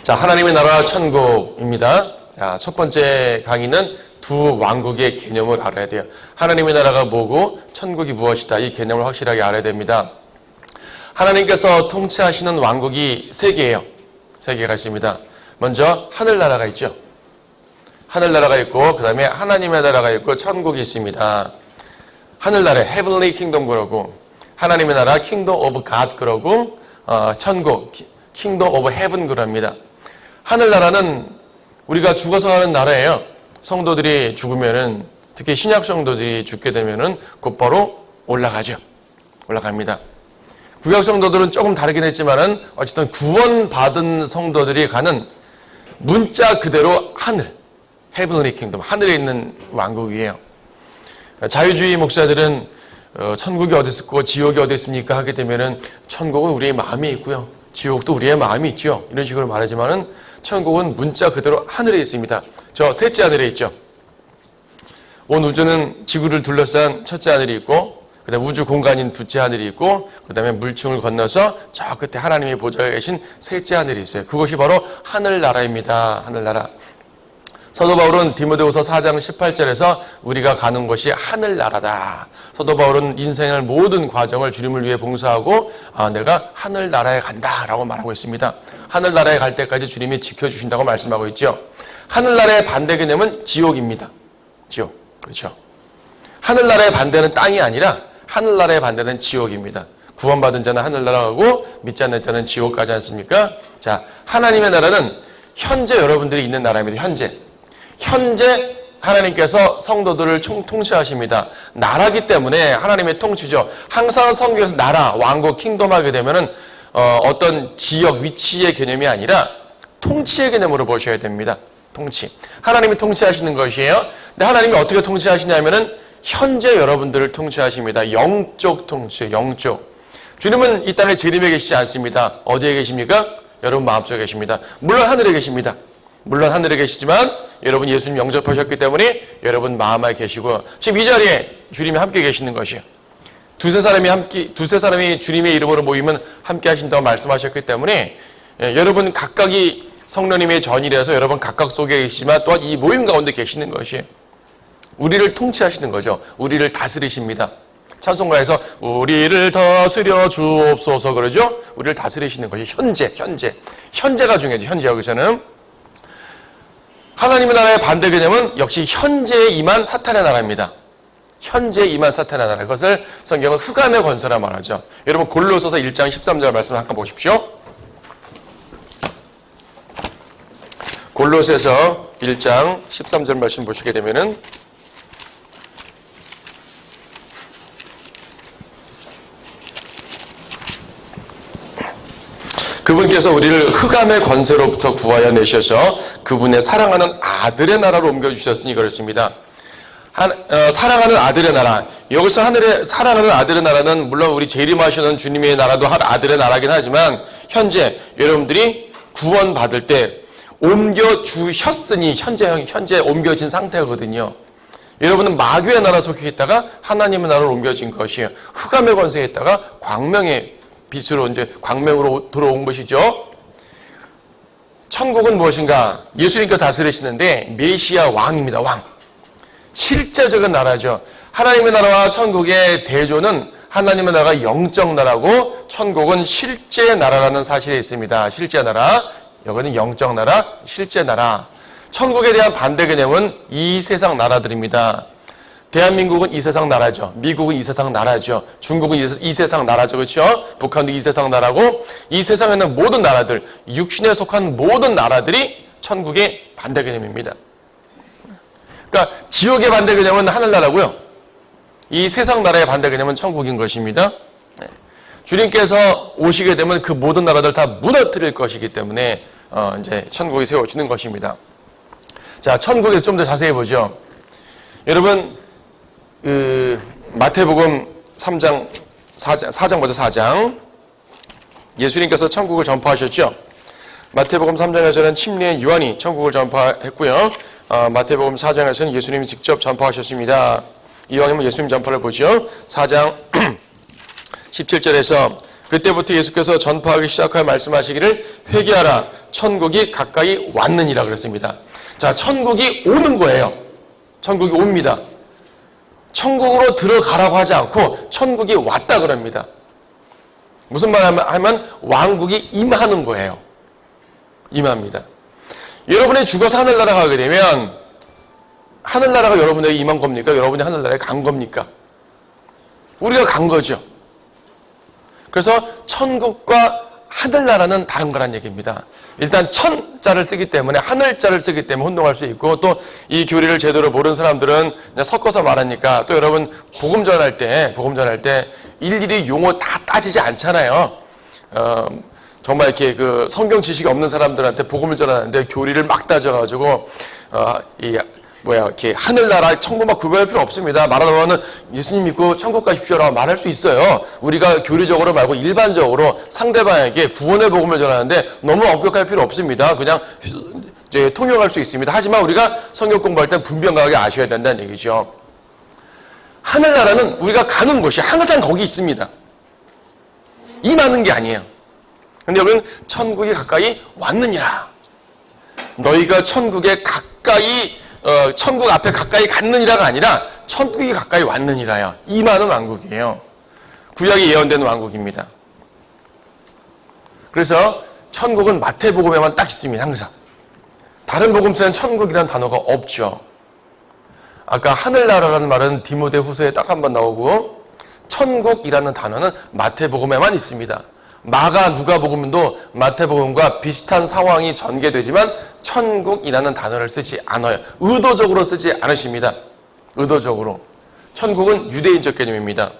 자, 하나님의 나라 천국입니다. 자, 첫 번째 강의는 두 왕국의 개념을 알아야 돼요. 하나님의 나라가 뭐고 천국이 무엇이다. 이 개념을 확실하게 알아야 됩니다. 하나님께서 통치하시는 왕국이 세 개예요. 세 개가 있습니다. 먼저 하늘나라가 있죠. 하늘나라가 있고 그 다음에 하나님의 나라가 있고 천국이 있습니다. 하늘나라 Heavenly Kingdom 그러고 하나님의 나라 Kingdom of God 그러고 천국 Kingdom of Heaven 그럽니다. 하늘나라는 우리가 죽어서 가는 나라예요. 성도들이 죽으면은 특히 신약 성도들이 죽게 되면은 곧바로 올라가죠. 올라갑니다. 구약 성도들은 조금 다르긴 했지만은 어쨌든 구원받은 성도들이 가는 문자 그대로 하늘, Heavenly Kingdom, 하늘에 있는 왕국이에요. 자유주의 목사들은 천국이 어디 있고 지옥이 어디 있습니까? 하게 되면은 천국은 우리의 마음에 있고요. 지옥도 우리의 마음이 있죠. 이런 식으로 말하지만은 천국은 문자 그대로 하늘에 있습니다. 저 셋째 하늘에 있죠. 온 우주는 지구를 둘러싼 첫째 하늘이 있고 그 다음에 우주 공간인 둘째 하늘이 있고 그 다음에 물층을 건너서 저 끝에 하나님의 보좌에 계신 셋째 하늘이 있어요. 그것이 바로 하늘나라입니다. 하늘나라. 사도 바울은 디모데후서 4장 18절에서 우리가 가는 곳이 하늘나라다. 사도 바울은 인생의 모든 과정을 주님을 위해 봉사하고 내가 하늘나라에 간다라고 말하고 있습니다. 하늘나라에 갈 때까지 주님이 지켜주신다고 말씀하고 있죠. 하늘나라의 반대 개념은 지옥입니다. 지옥. 그렇죠. 하늘나라의 반대는 땅이 아니라 하늘나라의 반대는 지옥입니다. 구원받은 자는 하늘나라 가고 믿지 않는 자는 지옥 가지 않습니까? 자, 하나님의 나라는 현재 여러분들이 있는 나라입니다. 현재 하나님께서 성도들을 통치하십니다. 나라기 때문에 하나님의 통치죠. 항상 성경에서 나라, 왕국, 킹덤 하게 되면은 어떤 지역, 위치의 개념이 아니라 통치의 개념으로 보셔야 됩니다. 통치. 하나님이 통치하시는 것이에요. 근데 하나님이 어떻게 통치하시냐면은 현재 여러분들을 통치하십니다. 영적 통치, 영적. 주님은 이 땅에 재림에 계시지 않습니다. 어디에 계십니까? 여러분 마음속에 계십니다. 물론 하늘에 계십니다. 물론 하늘에 계시지만 여러분 예수님 영접하셨기 때문에 여러분 마음에 계시고 지금 이 자리에 주님이 함께 계시는 것이에요. 두세 사람이 주님의 이름으로 모이면 함께 하신다고 말씀하셨기 때문에 여러분 각각이 성령님의 전이라서 여러분 각각 속에 계시지만 또한 이 모임 가운데 계시는 것이에요. 우리를 통치하시는 거죠. 우리를 다스리십니다. 찬송가에서 우리를 다스려 주옵소서 그러죠. 우리를 다스리시는 것이 현재가 중요하죠. 현재 여기서는 하나님의 나라의 반대 개념은 역시 현재에 임한 사탄의 나라입니다. 현재에 임한 사탄의 나라. 그것을 성경은 흑암의 권세라 말하죠. 여러분 골로새서 1장 13절 말씀 잠깐 보십시오. 골로새서 1장 13절 말씀 보시게 되면은 그분께서 우리를 흑암의 권세로부터 구하여 내셔서 그분의 사랑하는 아들의 나라로 옮겨주셨으니 그렇습니다. 사랑하는 아들의 나라. 여기서 하늘의 사랑하는 아들의 나라는 물론 우리 재림하시는 주님의 나라도 아들의 나라긴 하지만 현재 여러분들이 구원받을 때 옮겨주셨으니 현재 옮겨진 상태거든요. 여러분은 마귀의 나라 속에 있다가 하나님의 나라로 옮겨진 것이에요. 흑암의 권세에 있다가 광명의 빛으로 이제 광명으로 들어온 것이죠. 천국은 무엇인가? 예수님께서 다스리시는데 메시아 왕입니다. 왕. 실제적인 나라죠. 하나님의 나라와 천국의 대조는 하나님의 나라가 영적 나라고 천국은 실제 나라라는 사실이 있습니다. 실제 나라. 여기는 영적 나라, 실제 나라. 천국에 대한 반대 개념은 이 세상 나라들입니다. 대한민국은 이 세상 나라죠. 미국은 이 세상 나라죠. 중국은 이 세상 나라죠. 그렇죠? 북한도 이 세상 나라고 이 세상에 있는 모든 나라들, 육신에 속한 모든 나라들이 천국의 반대 개념입니다. 그러니까 지옥의 반대 개념은 하늘나라고요. 이 세상 나라의 반대 개념은 천국인 것입니다. 주님께서 오시게 되면 그 모든 나라들 다 무너뜨릴 것이기 때문에 이제 천국이 세워지는 것입니다. 자, 천국에 좀 더 자세히 보죠. 여러분 마태복음 3장 4장 보자. 4장. 예수님께서 천국을 전파하셨죠. 마태복음 3장에서는 침례인 요한이 천국을 전파했고요. 마태복음 4장에서는 예수님이 직접 전파하셨습니다. 이왕이면 예수님 전파를 보죠. 4장 17절에서 그때부터 예수께서 전파하기 시작하여 말씀하시기를 회개하라 천국이 가까이 왔느니라 그랬습니다. 자, 천국이 오는 거예요. 천국이 옵니다. 천국으로 들어가라고 하지 않고 천국이 왔다 그럽니다. 무슨 말 하면 왕국이 임하는 거예요. 임합니다. 여러분이 죽어서 하늘나라 가게 되면 하늘나라가 여러분에게 임한 겁니까? 여러분이 하늘나라에 간 겁니까? 우리가 간 거죠. 그래서 천국과 하늘나라는 다른 거란 얘기입니다. 일단 천자를 쓰기 때문에 하늘자를 쓰기 때문에 혼동할 수 있고 또 이 교리를 제대로 모르는 사람들은 그냥 섞어서 말하니까 또 여러분 복음 전할 때 일일이 용어 다 따지지 않잖아요. 정말 이렇게 그 성경 지식이 없는 사람들한테 복음을 전하는데 교리를 막 따져가지고 이렇게 하늘나라 천국 막 구별할 필요 없습니다. 말하다 보면은 예수님 믿고 천국 가십시오라고 말할 수 있어요. 우리가 교리적으로 말고 일반적으로 상대방에게 구원의 복음을 전하는데 너무 엄격할 필요 없습니다. 그냥 이제 통용할 수 있습니다. 하지만 우리가 성경 공부할 땐 분명하게 아셔야 된다는 얘기죠. 하늘나라는 우리가 가는 곳이 항상 거기 있습니다. 임하는 게 아니에요. 근데 여기는 천국이 가까이 왔느니라. 너희가 천국에 가까이 천국 앞에 가까이 갔느니라가 아니라 천국이 가까이 왔느니라요. 임하는 왕국이에요. 구약에 예언된 왕국입니다. 그래서 천국은 마태복음에만 딱 있습니다. 항상. 다른 복음서에는 천국이라는 단어가 없죠. 아까 하늘나라라는 말은 디모데후서에 딱 한 번 나오고 천국이라는 단어는 마태복음에만 있습니다. 마가 누가복음도 마태복음과 비슷한 상황이 전개되지만 천국이라는 단어를 쓰지 않아요. 의도적으로 쓰지 않으십니다. 의도적으로. 천국은 유대인적 개념입니다.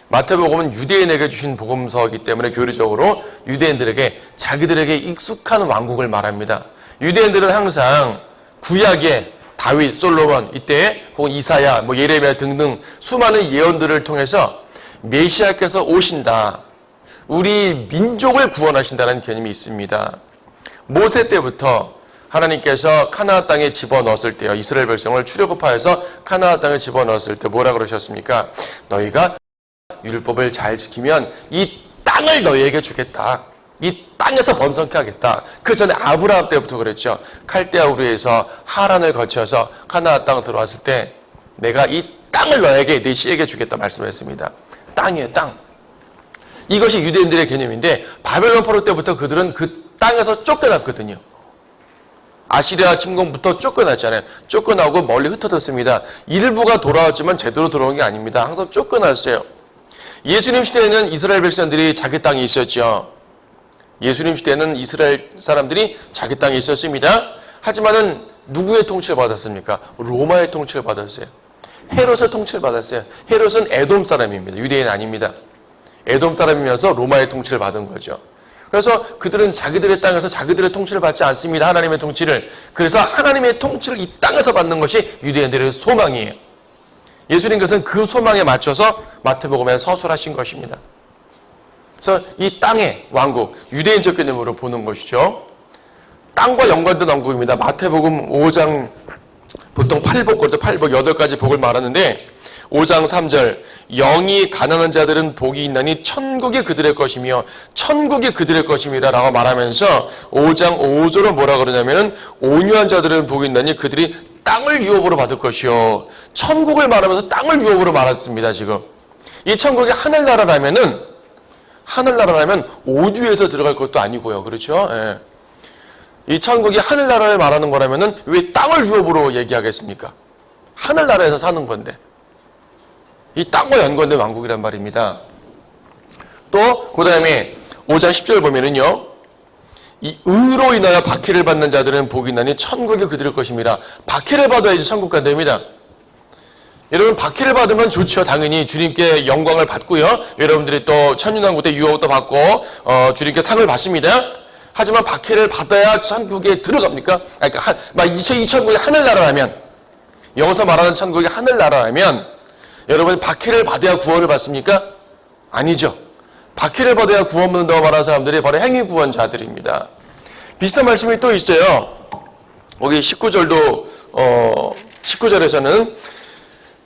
마태복음은 유대인에게 주신 복음서이기 때문에 교리적으로 유대인들에게 자기들에게 익숙한 왕국을 말합니다. 유대인들은 항상 구약에 다윗, 솔로몬, 이때 혹은 이사야, 예레미야 등등 수많은 예언들을 통해서 메시아께서 오신다. 우리 민족을 구원하신다는 개념이 있습니다. 모세 때부터 하나님께서 카나안 땅에 집어넣었을 때요. 이스라엘 백성을 출애굽하여서 카나안 땅에 집어넣었을 때 뭐라 그러셨습니까? 너희가 율법을 잘 지키면 이 땅을 너희에게 주겠다. 이 땅에서 번성케 하겠다. 그 전에 아브라함 때부터 그랬죠. 칼데아 우르에서 하란을 거쳐서 카나안 땅 들어왔을 때 내가 이 땅을 너에게 네 씨에게 주겠다 말씀했습니다. 땅이에요, 땅. 이것이 유대인들의 개념인데 바벨론 포로 때부터 그들은 그 땅에서 쫓겨났거든요. 아시리아 침공부터 쫓겨났잖아요. 쫓겨나고 멀리 흩어졌습니다. 일부가 돌아왔지만 제대로 돌아온 게 아닙니다. 항상 쫓겨났어요. 예수님 시대에는 이스라엘 백성들이 자기 땅에 있었죠. 예수님 시대에는 이스라엘 사람들이 자기 땅에 있었습니다. 하지만은 누구의 통치를 받았습니까? 로마의 통치를 받았어요. 헤롯의 통치를 받았어요. 헤롯은 에돔 사람입니다. 유대인 아닙니다. 에돔 사람이면서 로마의 통치를 받은 거죠. 그래서 그들은 자기들의 땅에서 자기들의 통치를 받지 않습니다. 하나님의 통치를. 그래서 하나님의 통치를 이 땅에서 받는 것이 유대인들의 소망이에요. 예수님께서는 그 소망에 맞춰서 마태복음에 서술하신 것입니다. 그래서 이 땅의 왕국, 유대인적 개념으로 보는 것이죠. 땅과 연관된 왕국입니다. 마태복음 5장 보통 8복, 8가지 복을 말하는데 5장 3절 영이 가난한 자들은 복이 있나니 천국이 그들의 것이며 천국이 그들의 것입니다 라고 말하면서 5장 5절은 뭐라 그러냐면은 온유한 자들은 복이 있나니 그들이 땅을 유업으로 받을 것이요. 천국을 말하면서 땅을 유업으로 말했습니다. 지금 이 천국이 하늘나라라면 오주에서 들어갈 것도 아니고요. 그렇죠? 예. 이 천국이 하늘나라를 말하는 거라면은 왜 땅을 유업으로 얘기하겠습니까? 하늘나라에서 사는 건데. 이 땅과 연관된 왕국이란 말입니다. 또 그 다음에 5장 10절 보면은요. 이 의로 인하여 박해를 받는 자들은 복이 나니 천국이 그들의 것입니다. 박해를 받아야지 천국 간답니다. 여러분 박해를 받으면 좋죠. 당연히 주님께 영광을 받고요. 여러분들이 또 천년왕국 때 유업도 받고 주님께 상을 받습니다. 하지만 박해를 받아야 천국에 들어갑니까? 그러니까 이 천국이 하늘나라라면 여기서 말하는 천국이 하늘나라라면 여러분 박해를 받아야 구원을 받습니까? 아니죠. 박해를 받아야 구원 받는다고 말하는 사람들이 바로 행위구원자들입니다. 비슷한 말씀이 또 있어요. 거기 19절에서는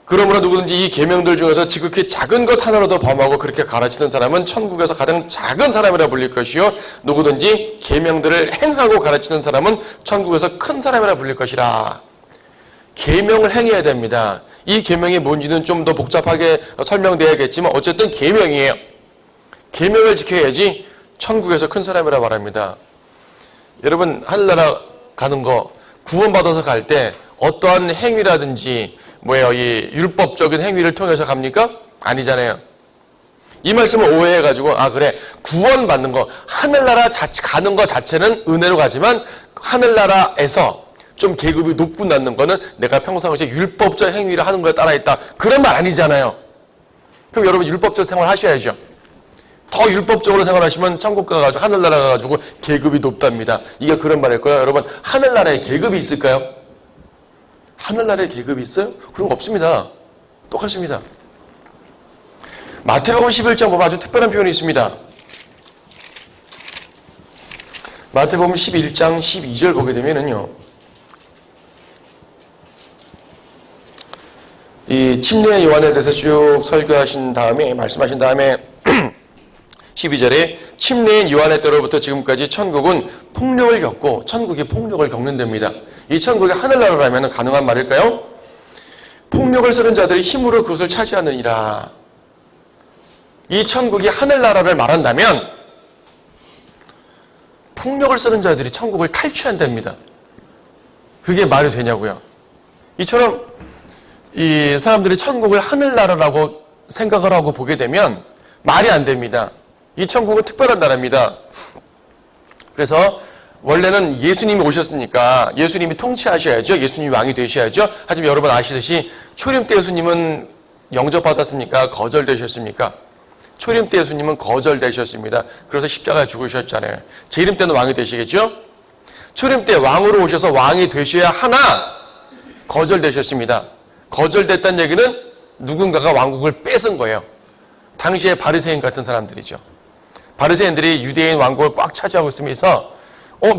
그러므로 누구든지 이 계명들 중에서 지극히 작은 것 하나라도 범하고 그렇게 가르치는 사람은 천국에서 가장 작은 사람이라 불릴 것이요 누구든지 계명들을 행하고 가르치는 사람은 천국에서 큰 사람이라 불릴 것이라. 계명을 행해야 됩니다. 이 계명이 뭔지는 좀 더 복잡하게 설명돼야겠지만 어쨌든 계명이에요. 계명을 지켜야지 천국에서 큰 사람이라 말합니다. 여러분 하늘나라 가는 거 구원받아서 갈 때 어떠한 행위라든지 이 율법적인 행위를 통해서 갑니까? 아니잖아요. 이 말씀을 오해해가지고 그래 구원받는 거 하늘나라 가는 거 자체는 은혜로 가지만 하늘나라에서 좀 계급이 높고 낳는 거는 내가 평상시에 율법적 행위를 하는 거에 따라있다. 그런 말 아니잖아요. 그럼 여러분 율법적 생활 하셔야죠. 더 율법적으로 생활하시면 천국 가가지고 하늘나라 가가지고 계급이 높답니다. 이게 그런 말일 거예요. 여러분 하늘나라에 계급이 있을까요? 하늘나라에 계급이 있어요? 그런 거 없습니다. 똑같습니다. 마태복음 11장 보면 아주 특별한 표현이 있습니다. 마태복음 11장 12절 보게 되면은요. 이 침례 요한에 대해서 쭉 설교하신 다음에 말씀하신 다음에 12절에 침례인 요한의 때로부터 지금까지 천국은 폭력을 겪고 천국이 폭력을 겪는 데입니다. 이 천국이 하늘나라라면 가능한 말일까요? 폭력을 쓰는 자들이 힘으로 그것을 차지하느니라. 이 천국이 하늘나라를 말한다면 폭력을 쓰는 자들이 천국을 탈취한답니다. 그게 말이 되냐고요. 이처럼 이 사람들이 천국을 하늘나라라고 생각을 하고 보게 되면 말이 안 됩니다. 이 천국은 특별한 나라입니다. 그래서 원래는 예수님이 오셨으니까 예수님이 통치하셔야죠. 예수님이 왕이 되셔야죠. 하지만 여러분 아시듯이 초림 때 예수님은 영접받았습니까? 거절되셨습니까? 초림 때 예수님은 거절되셨습니다. 그래서 십자가에 죽으셨잖아요. 재림 때는 왕이 되시겠죠? 초림 때 왕으로 오셔서 왕이 되셔야 하나 거절되셨습니다. 거절됐다는 얘기는 누군가가 왕국을 뺏은 거예요. 당시에 바리새인 같은 사람들이죠. 바리새인들이 유대인 왕국을 꽉 차지하고 있으면서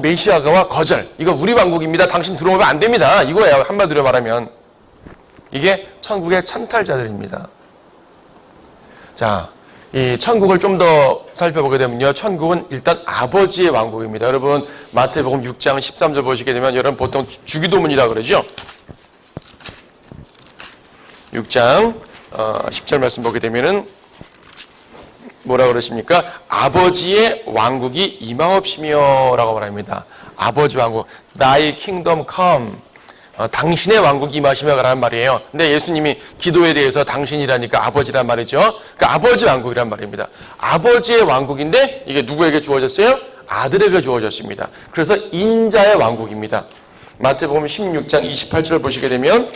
메시아가 와 거절. 이거 우리 왕국입니다. 당신 들어오면 안 됩니다. 이거예요. 한마디로 말하면. 이게 천국의 찬탈자들입니다. 자, 이 천국을 좀 더 살펴보게 되면요. 천국은 일단 아버지의 왕국입니다. 여러분 마태복음 6장 13절 보시게 되면 여러분 보통 주기도문이라고 그러죠. 6장 10절 말씀 보게 되면은 뭐라 그러십니까? 아버지의 왕국이 임하옵시며 라고 말합니다. 아버지 왕국, Thy kingdom come. 당신의 왕국이 임하시며 라는 말이에요. 근데 예수님이 기도에 대해서 당신이라니까 아버지란 말이죠. 그러니까 아버지 왕국이란 말입니다. 아버지의 왕국인데 이게 누구에게 주어졌어요? 아들에게 주어졌습니다. 그래서 인자의 왕국입니다. 마태복음 16장 28절 보시게 되면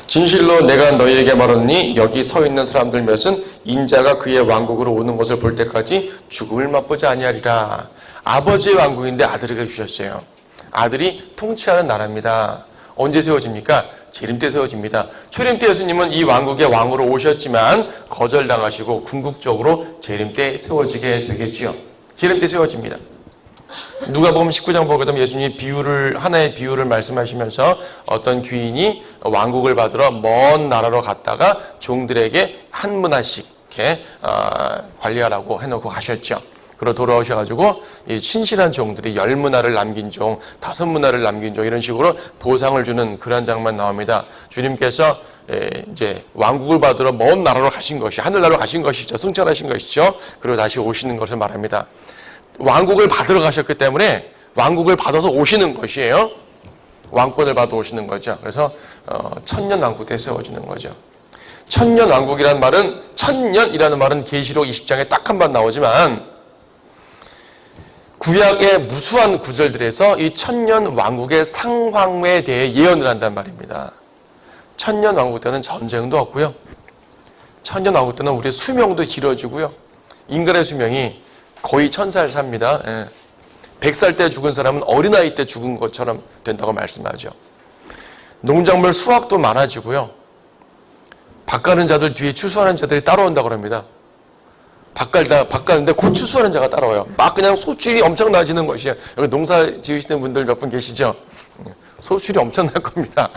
진실로 내가 너희에게 말하노니 여기 서 있는 사람들 몇은 인자가 그의 왕국으로 오는 것을 볼 때까지 죽음을 맛보지 아니하리라. 아버지의 왕국인데 아들에게 주셨어요. 아들이 통치하는 나라입니다. 언제 세워집니까? 재림 때 세워집니다. 초림 때 예수님은 이 왕국의 왕으로 오셨지만 거절당하시고 궁극적으로 재림 때 세워지게 되겠지요. 재림 때 세워집니다. 누가복음 19장 보게 되면 예수님이 하나의 비유를 말씀하시면서 어떤 귀인이 왕국을 받으러 먼 나라로 갔다가 종들에게 한 문화씩 이렇게 관리하라고 해놓고 가셨죠. 그러고 돌아오셔가지고 이 신실한 종들이 10문화를 남긴 종, 5문화를 남긴 종 이런 식으로 보상을 주는 그런 장면 나옵니다. 주님께서 이제 왕국을 받으러 먼 나라로 가신 것이 하늘나라로 가신 것이죠. 승천하신 것이죠. 그리고 다시 오시는 것을 말합니다. 왕국을 받으러 가셨기 때문에 왕국을 받아서 오시는 것이에요. 왕권을 받아 오시는 거죠. 그래서 천년 왕국 때 세워지는 거죠. 천년 왕국이라는 말은 천년이라는 말은 계시록 20장에 딱 한 번 나오지만 구약의 무수한 구절들에서 이 천년 왕국의 상황에 대해 예언을 한단 말입니다. 천년 왕국 때는 전쟁도 없고요. 천년 왕국 때는 우리의 수명도 길어지고요. 인간의 수명이 거의 1000살 삽니다. 100살 때 죽은 사람은 어린아이 때 죽은 것처럼 된다고 말씀하죠. 농작물 수확도 많아지고요. 밭 가는 자들 뒤에 추수하는 자들이 따라온다고 합니다. 밭가는데 고추 수하는 자가 따라와요. 막 그냥 소출이 엄청나지는 것이에요. 여기 농사 지으시는 분들 몇 분 계시죠? 소출이 엄청날 겁니다.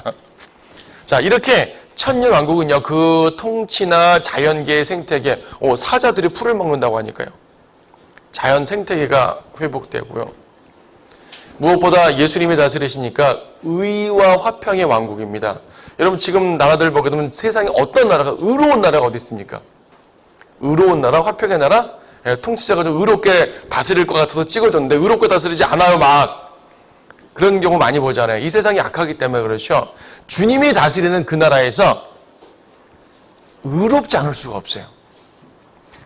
자, 이렇게 천년왕국은요, 그 통치나 자연계의 생태계, 사자들이 풀을 먹는다고 하니까요. 자연 생태계가 회복되고요. 무엇보다 예수님이 다스리시니까 의와 화평의 왕국입니다. 여러분 지금 나라들 보게 되면 세상에 어떤 나라가, 의로운 나라가 어디 있습니까? 의로운 나라, 화평의 나라? 통치자가 좀 의롭게 다스릴 것 같아서 찍어줬는데 의롭게 다스리지 않아요, 막. 그런 경우 많이 보잖아요. 이 세상이 악하기 때문에 그렇죠. 주님이 다스리는 그 나라에서 의롭지 않을 수가 없어요.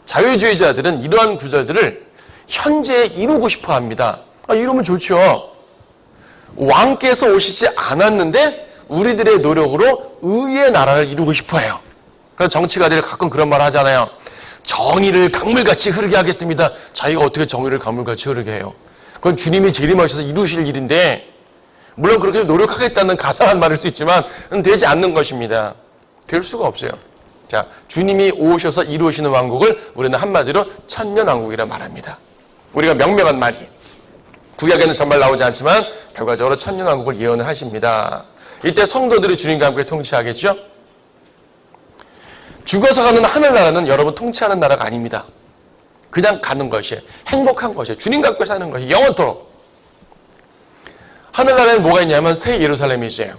자유주의자들은 이러한 구절들을 현재에 이루고 싶어 합니다. 이러면 좋죠. 왕께서 오시지 않았는데 우리들의 노력으로 의의 나라를 이루고 싶어 해요. 그래서 정치가들이 가끔 그런 말 하잖아요. 정의를 강물같이 흐르게 하겠습니다. 자기가 어떻게 정의를 강물같이 흐르게 해요? 그건 주님이 재림하셔서 이루실 일인데, 물론 그렇게 노력하겠다는 가상한 말일 수 있지만 되지 않는 것입니다. 될 수가 없어요. 자, 주님이 오셔서 이루시는 왕국을 우리는 한마디로 천년왕국이라 말합니다. 우리가 명명한 말이 구약에는 정말 나오지 않지만 결과적으로 천년왕국을 예언을 하십니다. 이때 성도들이 주님과 함께 통치하겠죠? 죽어서 가는 하늘나라는 여러분 통치하는 나라가 아닙니다. 그냥 가는 것이에요. 행복한 것이에요. 주님과 함께 사는 것이 영원토록. 하늘나라에는 뭐가 있냐면 새 예루살렘이죠.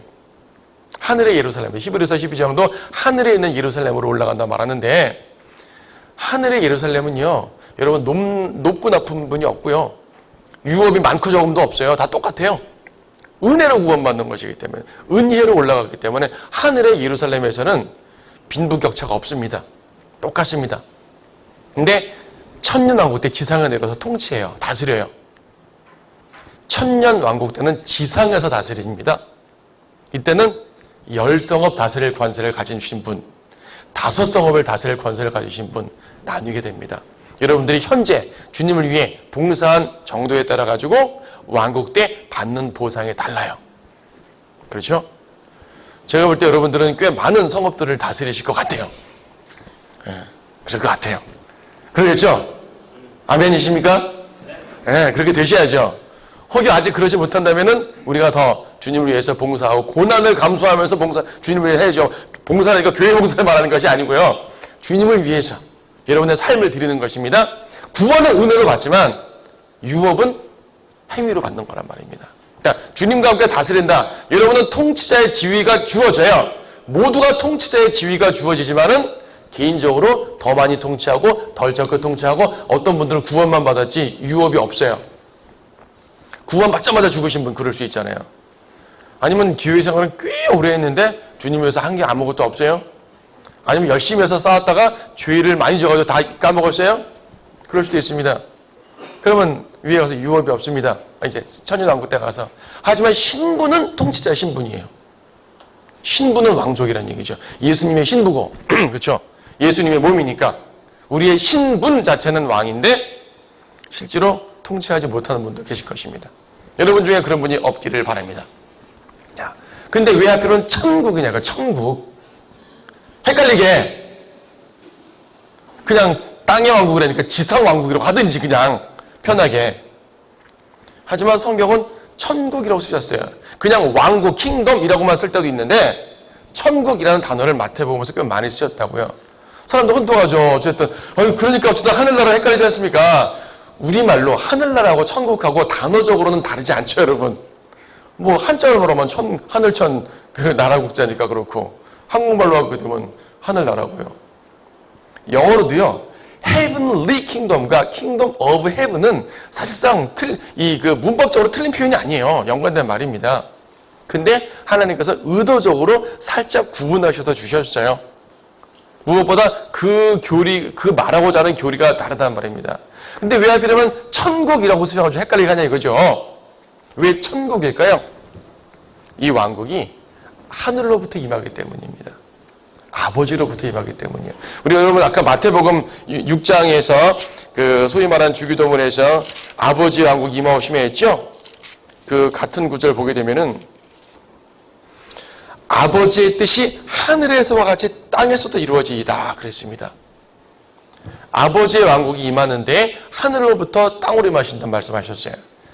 하늘의 예루살렘. 히브리서 12장도 하늘에 있는 예루살렘으로 올라간다 말하는데, 하늘의 예루살렘은요, 여러분 높고 나쁜 분이 없고요, 유업이 많고 적음도 없어요. 다 똑같아요. 은혜로 구원받는 것이기 때문에, 은혜로 올라갔기 때문에 하늘의 예루살렘에서는 빈부격차가 없습니다. 똑같습니다. 근데 천년왕국 때 지상에 내려서 통치해요. 다스려요. 천년왕국 때는 지상에서 다스립니다. 이때는 10성읍 다스릴 관세를 가지신 분, 5성읍을 다스릴 관세를 가지신 분 나뉘게 됩니다. 여러분들이 현재 주님을 위해 봉사한 정도에 따라 가지고 왕국 때 받는 보상이 달라요. 그렇죠? 제가 볼 때 여러분들은 꽤 많은 성읍들을 다스리실 것 같아요. 그럴 것 같아요. 그러겠죠? 아멘이십니까? 네, 그렇게 되셔야죠. 혹여 아직 그러지 못한다면은 우리가 더 주님을 위해서 봉사하고 고난을 감수하면서 주님을 위해 해야죠. 봉사라니까 교회 봉사를 말하는 것이 아니고요. 주님을 위해서 여러분의 삶을 드리는 것입니다. 구원은 은혜로 받지만 유업은 행위로 받는 거란 말입니다. 그러니까 주님과 함께 다스린다. 여러분은 통치자의 지위가 주어져요. 모두가 통치자의 지위가 주어지지만은 개인적으로 더 많이 통치하고 덜 적게 통치하고, 어떤 분들은 구원만 받았지 유업이 없어요. 구원 받자마자 죽으신 분 그럴 수 있잖아요. 아니면 교회 생활은 꽤 오래 했는데 주님 위해서 한 게 아무것도 없어요. 아니면 열심히 해서 쌓았다가 죄를 많이 져가지고 다 까먹었어요. 그럴 수도 있습니다. 그러면 위에 가서 유업이 없습니다. 이제 천년왕국 때 가서. 하지만 신부는 통치자의 신분이에요. 신부는 왕족이라는 얘기죠. 예수님의 신부고 그렇죠? 예수님의 몸이니까 우리의 신분 자체는 왕인데 실제로 통치하지 못하는 분도 계실 것입니다. 여러분 중에 그런 분이 없기를 바랍니다. 자, 근데 왜 하필은 천국이냐고. 천국. 헷갈리게 그냥 땅의 왕국이라니까 지상 왕국이라고 하든지 그냥 편하게. 하지만 성경은 천국이라고 쓰셨어요. 그냥 왕국, 킹덤이라고만 쓸 때도 있는데 천국이라는 단어를 마태복음에서 꽤 많이 쓰셨다고요. 사람도 혼동하죠. 어쨌든 그러니까 어쨌든 하늘나라 헷갈리지 않습니까? 우리말로 하늘나라하고 천국하고 단어적으로는 다르지 않죠, 여러분. 뭐 한자어로만 하늘천 그 나라국자니까 그렇고, 한국말로 하게 되면 하늘나라고요. 영어로도요, heavenly kingdom과 kingdom of heaven은 사실상 문법적으로 틀린 표현이 아니에요. 연관된 말입니다. 근데 하나님께서 의도적으로 살짝 구분하셔서 주셨어요. 무엇보다 그 말하고자 하는 교리가 다르다는 말입니다. 근데 왜 하필이면 천국이라고 쓰셔가지고 헷갈리게 하냐 이거죠. 왜 천국일까요? 이 왕국이 하늘로부터 임하기 때문입니다. 아버지로부터 임하기 때문이에요. 우리 여러분 아까 마태복음 6장에서 그 소위 말하는 주기도문에서 아버지 왕국 임하오시며 했죠? 그 같은 구절 보게 되면은 아버지의 뜻이 하늘에서와 같이 땅에서도 이루어지이다 그랬습니다. 아버지의 왕국이 임하는데 하늘로부터 땅으로 임하신다는 말씀하셨어요.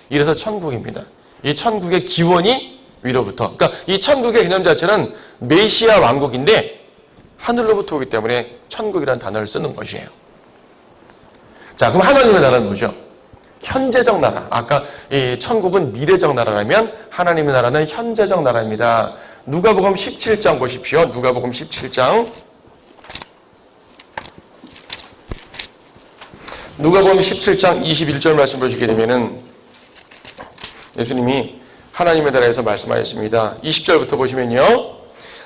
이래서 천국입니다. 이 천국의 기원이 위로부터. 그러니까 이 천국의 개념 자체는 메시아 왕국인데 하늘로부터 오기 때문에 천국이라는 단어를 쓰는 것이에요. 자, 그럼 하나님의 나라는 뭐죠? 현재적 나라. 아까 이 천국은 미래적 나라라면 하나님의 나라는 현재적 나라입니다. 누가복음 17장 보십시오. 누가복음 17장. 누가복음 17장 21절 말씀 보시게 되면은 예수님이 하나님의 나라에서 말씀하셨습니다. 20절부터 보시면요.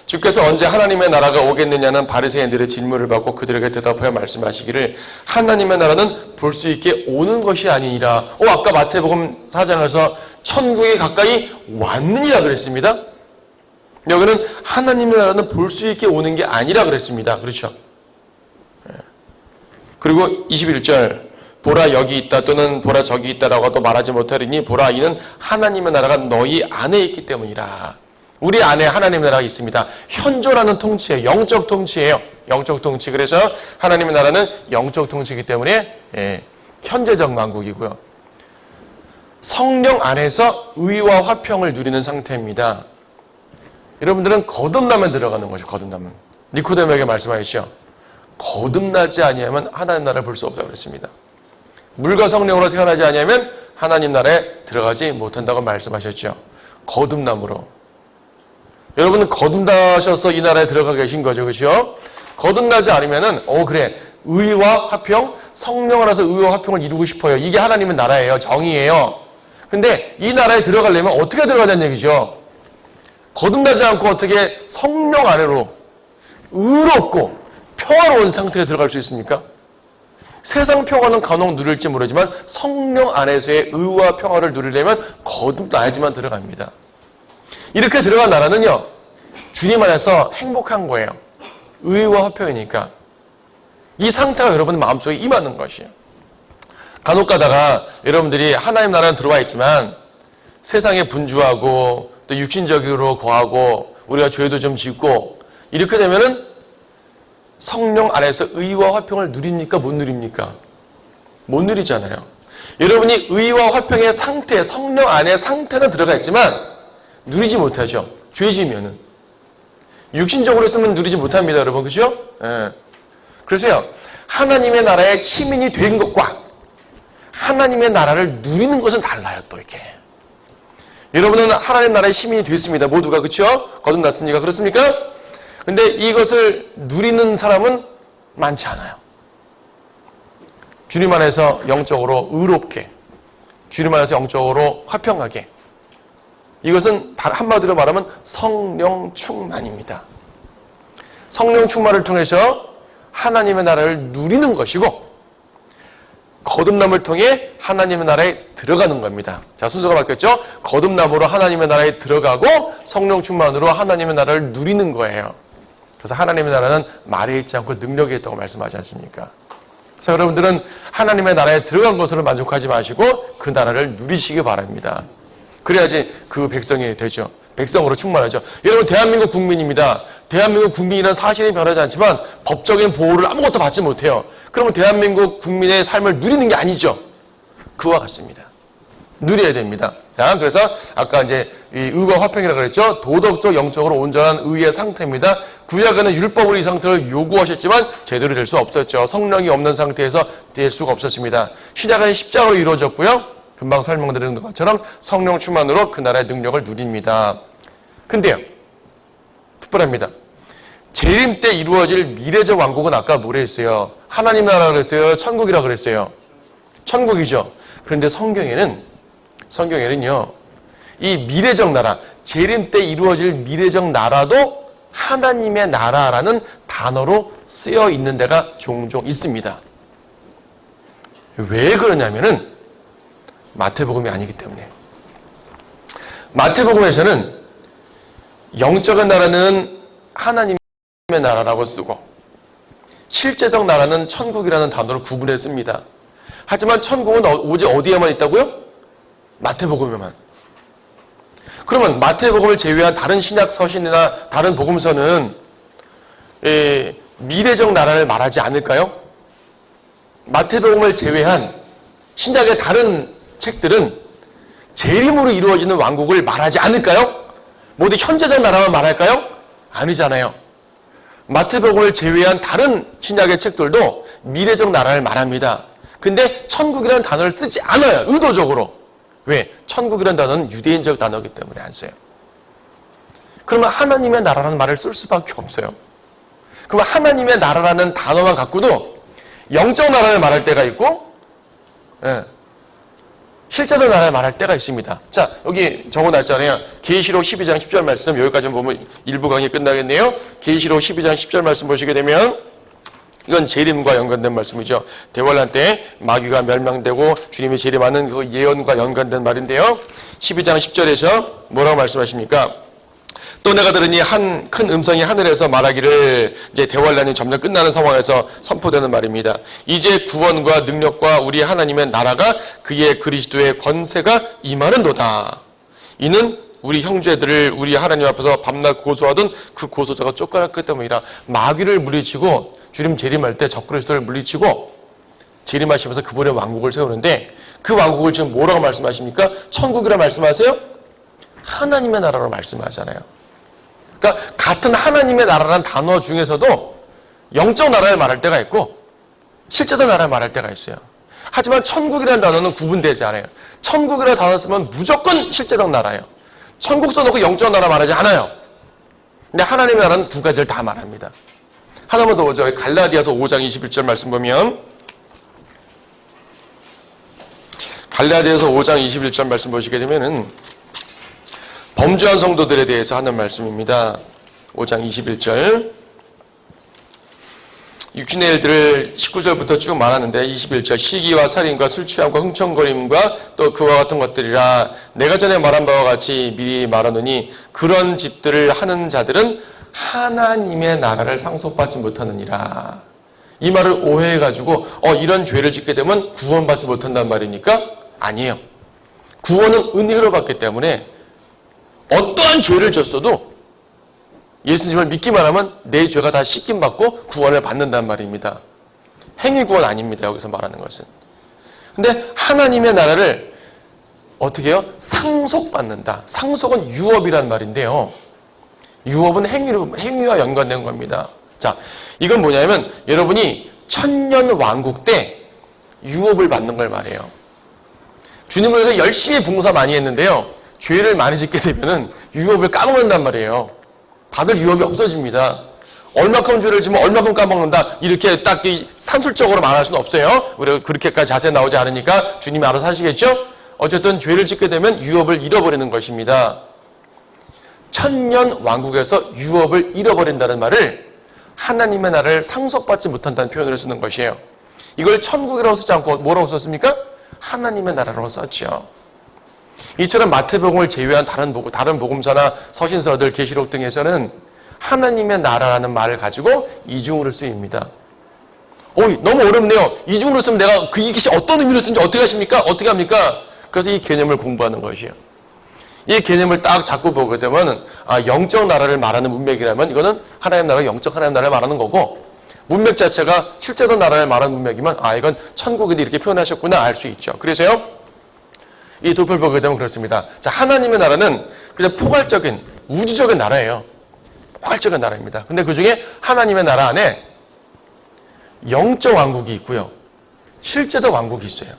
주께서 언제 하나님의 나라가 오겠느냐는 바리새인들의 질문을 받고 그들에게 대답하여 말씀하시기를 하나님의 나라는 볼 수 있게 오는 것이 아니니라. 아까 마태복음 4장에서 천국이 가까이 왔느니라 그랬습니다. 여기는 하나님의 나라는 볼 수 있게 오는 게 아니라 그랬습니다. 그렇죠? 그리고 21절 보라 여기 있다 또는 보라 저기 있다라고 또 말하지 못하리니 보라 이는 하나님의 나라가 너희 안에 있기 때문이라. 우리 안에 하나님의 나라가 있습니다. 현존하는 통치예요. 영적 통치예요. 영적 통치. 그래서 하나님의 나라는 영적 통치이기 때문에 현재적 왕국이고요. 성령 안에서 의와 화평을 누리는 상태입니다. 여러분들은 거듭나면 들어가는 거죠. 거듭나면. 니코데모에게 말씀하셨죠. 거듭나지 아니하면 하나님 나라를 볼 수 없다고 그랬습니다. 물과 성령으로 태어나지 아니하면 하나님 나라에 들어가지 못한다고 말씀하셨죠. 거듭남으로. 여러분은 거듭나셔서 이 나라에 들어가 계신 거죠. 그렇죠? 거듭나지 않으면은 그래. 의와 화평, 성령 안에서 의와 화평을 이루고 싶어요. 이게 하나님의 나라예요. 정의예요. 근데 이 나라에 들어가려면 어떻게 들어가냐는 얘기죠. 거듭나지 않고 어떻게 성령 안으로 의롭고 평화로운 상태에 들어갈 수 있습니까? 세상 평화는 간혹 누릴지 모르지만 성령 안에서의 의와 평화를 누리려면 거듭나야지만 들어갑니다. 이렇게 들어간 나라는요, 주님 안에서 행복한 거예요. 의와 화평이니까. 이 상태가 여러분 마음속에 임하는 것이에요. 간혹 가다가 여러분들이 하나님 나라는 들어와 있지만 세상에 분주하고 또 육신적으로 거하고 우리가 죄도 좀 짓고 이렇게 되면은 성령 안에서 의와 화평을 누립니까? 못 누립니까? 못 누리잖아요. 여러분이 의와 화평의 상태, 성령 안의 상태는 들어가 있지만 누리지 못하죠. 죄 지면은. 육신적으로 쓰면 누리지 못합니다, 여러분. 그죠? 예. 그래서요, 하나님의 나라의 시민이 된 것과 하나님의 나라를 누리는 것은 달라요, 또 이렇게. 여러분은 하나님 나라의 시민이 됐습니다. 모두가. 그쵸? 거듭났으니까. 그렇습니까? 근데 이것을 누리는 사람은 많지 않아요. 주님 안에서 영적으로 의롭게, 주님 안에서 영적으로 화평하게. 이것은 한마디로 말하면 성령 충만입니다. 성령 충만을 통해서 하나님의 나라를 누리는 것이고 거듭남을 통해 하나님의 나라에 들어가는 겁니다. 자, 순서가 바뀌었죠? 거듭남으로 하나님의 나라에 들어가고 성령 충만으로 하나님의 나라를 누리는 거예요. 그래서 하나님의 나라는 말에 있지 않고 능력에 있다고 말씀하지 않습니까? 그래서 여러분들은 하나님의 나라에 들어간 것으로 만족하지 마시고 그 나라를 누리시기 바랍니다. 그래야지 그 백성이 되죠. 백성으로 충만하죠. 여러분 대한민국 국민입니다. 대한민국 국민이라는 사실이 변하지 않지만 법적인 보호를 아무것도 받지 못해요. 그러면 대한민국 국민의 삶을 누리는 게 아니죠. 그와 같습니다. 누려야 됩니다. 자, 그래서 아까 이제 이 의와 화평이라고 그랬죠. 도덕적, 영적으로 온전한 의의 상태입니다. 구약에는 율법으로 이 상태를 요구하셨지만 제대로 될 수 없었죠. 성령이 없는 상태에서 될 수가 없었습니다. 신약은 십자가로 이루어졌고요. 금방 설명드린 것처럼 성령 충만으로 그 나라의 능력을 누립니다. 근데요, 특별합니다. 재림 때 이루어질 미래적 왕국은 아까 뭐라 했어요? 하나님 나라라고 그랬어요? 천국이라고 그랬어요? 천국이죠. 그런데 성경에는요, 이 미래적 나라, 재림 때 이루어질 미래적 나라도 하나님의 나라라는 단어로 쓰여 있는 데가 종종 있습니다. 왜 그러냐면은 마태복음이 아니기 때문에. 마태복음에서는 영적인 나라는 하나님의 나라라고 쓰고 실제적 나라는 천국이라는 단어로 구분했습니다. 하지만 천국은 오직 어디에만 있다고요? 마태복음에만. 그러면 마태복음을 제외한 다른 신약 서신이나 다른 복음서는 미래적 나라를 말하지 않을까요? 마태복음을 제외한 신약의 다른 책들은 재림으로 이루어지는 왕국을 말하지 않을까요? 모두 현재적 나라만 말할까요? 아니잖아요. 마태복음을 제외한 다른 신약의 책들도 미래적 나라를 말합니다. 근데 천국이라는 단어를 쓰지 않아요. 의도적으로. 왜? 천국이라는 단어는 유대인적 단어이기 때문에 안 써요. 그러면 하나님의 나라라는 말을 쓸 수밖에 없어요. 그러면 하나님의 나라라는 단어만 갖고도 영적 나라를 말할 때가 있고 실제적 나라를 말할 때가 있습니다. 자, 여기 적어놨잖아요. 계시록 12장 10절 말씀, 여기까지 보면 일부 강의 끝나겠네요. 계시록 12장 10절 말씀 보시게 되면 이건 재림과 연관된 말씀이죠. 대환란 때 마귀가 멸망되고 주님이 재림하는 그 예언과 연관된 말인데요. 12장 10절에서 뭐라고 말씀하십니까? 또 내가 들으니 한 큰 음성이 하늘에서 말하기를, 이제 대환란이 점점 끝나는 상황에서 선포되는 말입니다. 이제 구원과 능력과 우리 하나님의 나라가 그의 그리스도의 권세가 임하는도다. 이는 우리 형제들을 우리 하나님 앞에서 밤낮 고소하던 그 고소자가 쫓겨났기 때문이라. 마귀를 물리치고 주님 재림할 때 적그리스도를 물리치고 재림하시면서 그분의 왕국을 세우는데, 그 왕국을 지금 뭐라고 말씀하십니까? 천국이라 말씀하세요? 하나님의 나라로 말씀하잖아요. 그러니까 같은 하나님의 나라라는 단어 중에서도 영적 나라를 말할 때가 있고 실제적 나라를 말할 때가 있어요. 하지만 천국이라는 단어는 구분되지 않아요. 천국이라는 단어 쓰면 무조건 실제적 나라예요. 천국 써놓고 영적 나라 말하지 않아요. 근데 하나님의 나라는 두 가지를 다 말합니다. 하나만 더 보죠. 갈라디아서 5장 21절 말씀 보면, 갈라디아서 5장 21절 말씀 보시게 되면은 범죄한 성도들에 대해서 하는 말씀입니다. 5장 21절. 육신의 일들을 19절부터 쭉 말하는데 21절, 시기와 살인과 술 취함과 흥청거림과 또 그와 같은 것들이라 내가 전에 말한 바와 같이 미리 말하노니 그런 짓들을 하는 자들은 하나님의 나라를 상속받지 못하느니라. 이 말을 오해해가지고 이런 죄를 짓게 되면 구원받지 못한다는 말입니까? 아니에요. 구원은 은혜로 받기 때문에 어떠한 죄를 졌어도 예수님을 믿기만 하면 내 죄가 다 씻김받고 구원을 받는단 말입니다. 행위 구원 아닙니다. 여기서 말하는 것은. 근데 하나님의 나라를 어떻게 해요? 상속받는다. 상속은 유업이란 말인데요. 유업은 행위와 연관된 겁니다. 자, 이건 뭐냐면 여러분이 천년 왕국 때 유업을 받는 걸 말해요. 주님을 위해서 열심히 봉사 많이 했는데요. 죄를 많이 짓게 되면은 유업을 까먹는단 말이에요. 받을 유업이 없어집니다. 얼마큼 죄를 지면 얼마큼 까먹는다. 이렇게 딱 산술적으로 말할 수는 없어요. 우리가 그렇게까지 자세히 나오지 않으니까 주님이 알아서 하시겠죠? 어쨌든 죄를 짓게 되면 유업을 잃어버리는 것입니다. 천년 왕국에서 유업을 잃어버린다는 말을 하나님의 나라를 상속받지 못한다는 표현을 쓰는 것이에요. 이걸 천국이라고 쓰지 않고 뭐라고 썼습니까? 하나님의 나라라고 썼죠. 이처럼 마태복음을 제외한 다른 복음서나 서신서들, 계시록 등에서는 하나님의 나라라는 말을 가지고 이중으로 쓰입니다. 너무 어렵네요. 이중으로 쓰면 내가 이것이 어떤 의미로 쓰는지 어떻게 하십니까? 어떻게 합니까? 그래서 이 개념을 공부하는 것이에요. 이 개념을 딱 잡고 보게 되면 영적 나라를 말하는 문맥이라면 이거는 하나님 나라, 영적 하나님 나라를 말하는 거고, 문맥 자체가 실제로 나라를 말하는 문맥이면 이건 천국인데 이렇게 표현하셨구나 알 수 있죠. 그래서요, 이 도표를 보게 되면 그렇습니다. 자, 하나님의 나라는 그냥 포괄적인 우주적인 나라예요. 포괄적인 나라입니다. 근데 그 중에 하나님의 나라 안에 영적 왕국이 있고요, 실제적 왕국이 있어요.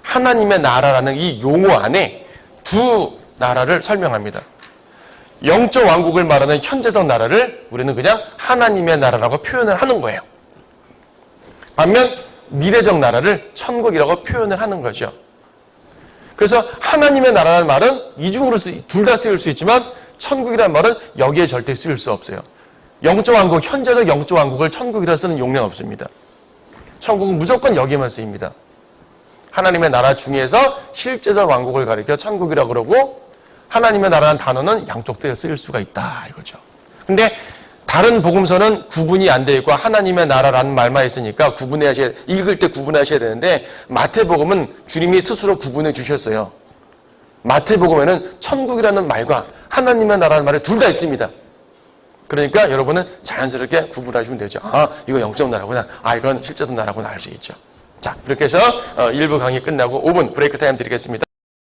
하나님의 나라라는 이 용어 안에 두 나라를 설명합니다. 영적 왕국을 말하는 현재적 나라를 우리는 그냥 하나님의 나라라고 표현을 하는 거예요. 반면 미래적 나라를 천국이라고 표현을 하는 거죠. 그래서 하나님의 나라라는 말은 이중으로 둘 다 쓰일 수 있지만 천국이라는 말은 여기에 절대 쓰일 수 없어요. 영적 왕국, 현재적 영적 왕국을 천국이라 쓰는 용례는 없습니다. 천국은 무조건 여기에만 쓰입니다. 하나님의 나라 중에서 실제적 왕국을 가리켜 천국이라고 그러고, 하나님의 나라라는 단어는 양쪽 때 쓰일 수가 있다 이거죠. 근데 다른 복음서는 구분이 안 돼 있고 하나님의 나라라는 말만 있으니까 읽을 때 구분하셔야 되는데, 마태복음은 주님이 스스로 구분해 주셨어요. 마태복음에는 천국이라는 말과 하나님의 나라라는 말이 둘 다 있습니다. 그러니까 여러분은 자연스럽게 구분하시면 되죠. 이거 영적 나라구나. 이건 실제적 나라구나 알 수 있죠. 자, 이렇게 해서 1부 강의 끝나고 5분 브레이크 타임 드리겠습니다.